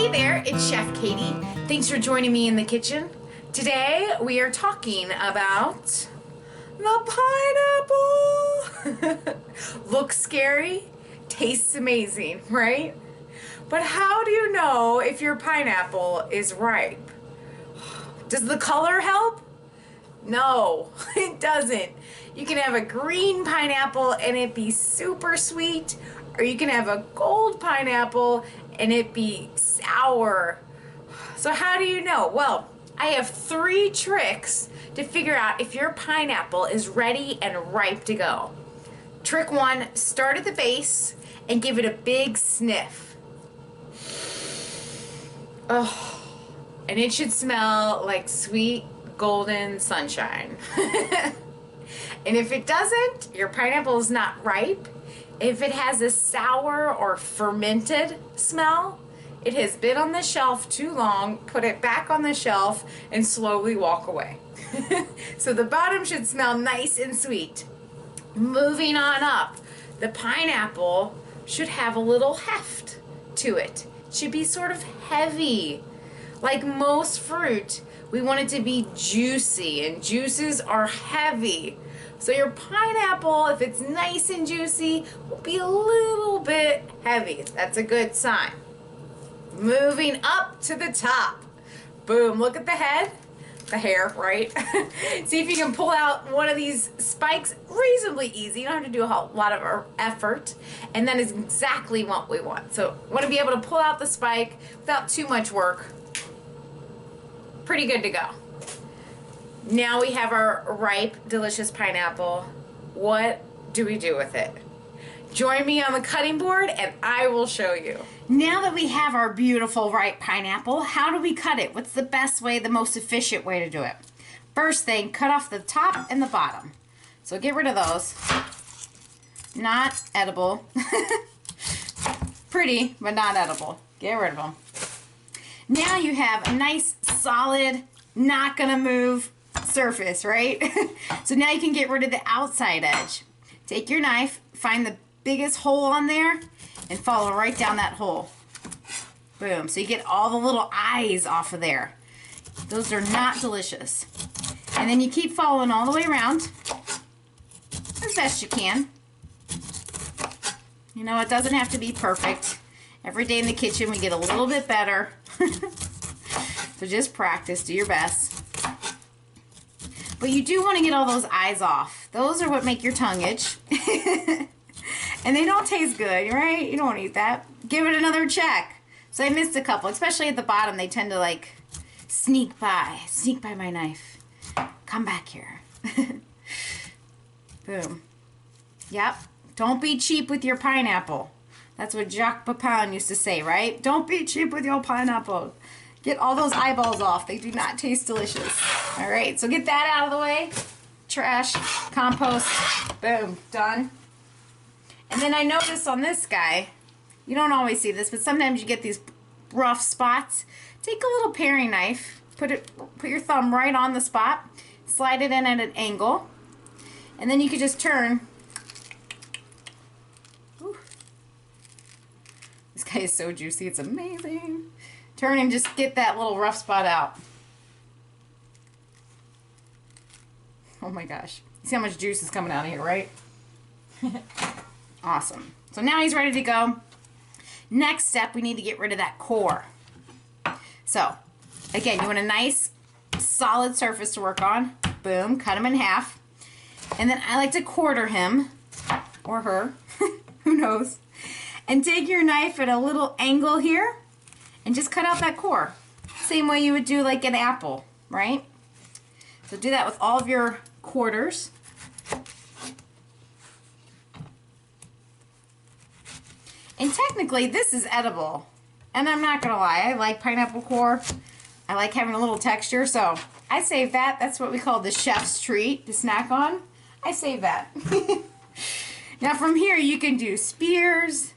Hey there, it's Chef Katie. Thanks for joining me in the kitchen. Today we are talking about the pineapple. Looks scary, tastes amazing, right? But how do you know if your pineapple is ripe? Does the color help? No, it doesn't. You can have a green pineapple and it be super sweet, or you can have a gold pineapple and it be sour. So how do you know? Well, I have 3 tricks to figure out if your pineapple is ready and ripe to go. Trick 1, start at the base and give it a big sniff. Oh, and it should smell like sweet golden sunshine. And if it doesn't, your pineapple is not ripe. If it has a sour or fermented smell, it has been on the shelf too long. Put it back on the shelf and slowly walk away. So the bottom should smell nice and sweet. Moving on up, the pineapple should have a little heft to it. It should be sort of heavy. Like most fruit, we want it to be juicy, and juices are heavy. So your pineapple, if it's nice and juicy, will be a little bit heavy. That's a good sign. Moving up to the top. Boom, look at the head. The hair, right? See if you can pull out one of these spikes reasonably easy. You don't have to do a whole lot of effort. And that is exactly what we want. So we want to be able to pull out the spike without too much work. Pretty good to go. Now we have our ripe, delicious pineapple. What do we do with it? Join me on the cutting board and I will show you. Now that we have our beautiful ripe pineapple, how do we cut it? What's the best way, the most efficient way to do it? First thing, cut off the top and the bottom. So get rid of those. Not edible. Pretty, but not edible. Get rid of them. Now you have a nice, solid, not gonna move surface, right? So now you can get rid of the outside edge. Take your knife, find the biggest hole on there, and follow right down that hole. Boom. So you get all the little eyes off of there. Those are not delicious. And then you keep following all the way around as best you can. You know, it doesn't have to be perfect. Every day in the kitchen we get a little bit better. So just practice, do your best. But you do want to get all those eyes off. Those are what make your tongue itch. And they don't taste good, right? You don't want to eat that. Give it another check. So I missed a couple, especially at the bottom. They tend to like sneak by my knife. Come back here. Boom. Yep. Don't be cheap with your pineapple. That's what Jacques Pepin used to say, right? Don't be cheap with your pineapple. Get all those eyeballs off. They do not taste delicious. All right, so get that out of the way. Trash, compost, boom, done. And then I noticed on this guy, you don't always see this, but sometimes you get these rough spots. Take a little paring knife, put your thumb right on the spot, slide it in at an angle, and then you can just turn. Ooh. This guy is so juicy, it's amazing. Turn and just get that little rough spot out. Oh my gosh. See how much juice is coming out of here, right? Awesome. So now he's ready to go. Next step, we need to get rid of that core. So, again, you want a nice, solid surface to work on. Boom, cut him in half. And then I like to quarter him, or her, who knows. And take your knife at a little angle here, and just cut out that core. Same way you would do like an apple, right? So do that with all of your quarters. And technically this is edible. And I'm not gonna lie, I like pineapple core. I like having a little texture, so I save that. That's what we call the chef's treat to snack on. I save that. Now from here you can do spears,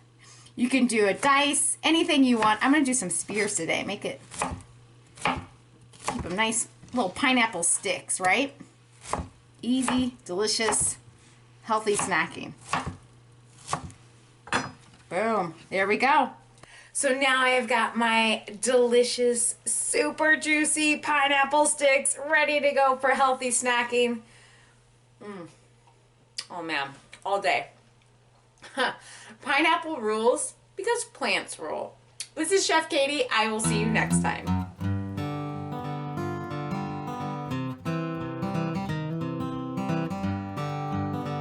you can do a dice, anything you want. I'm gonna do some spears today. Make it, keep them nice little pineapple sticks, right? Easy, delicious, healthy snacking. Boom, there we go. So now I've got my delicious, super juicy pineapple sticks ready to go for healthy snacking. Oh man, all day. Pineapple rules because plants rule. This is Chef Katie. I will see you next time.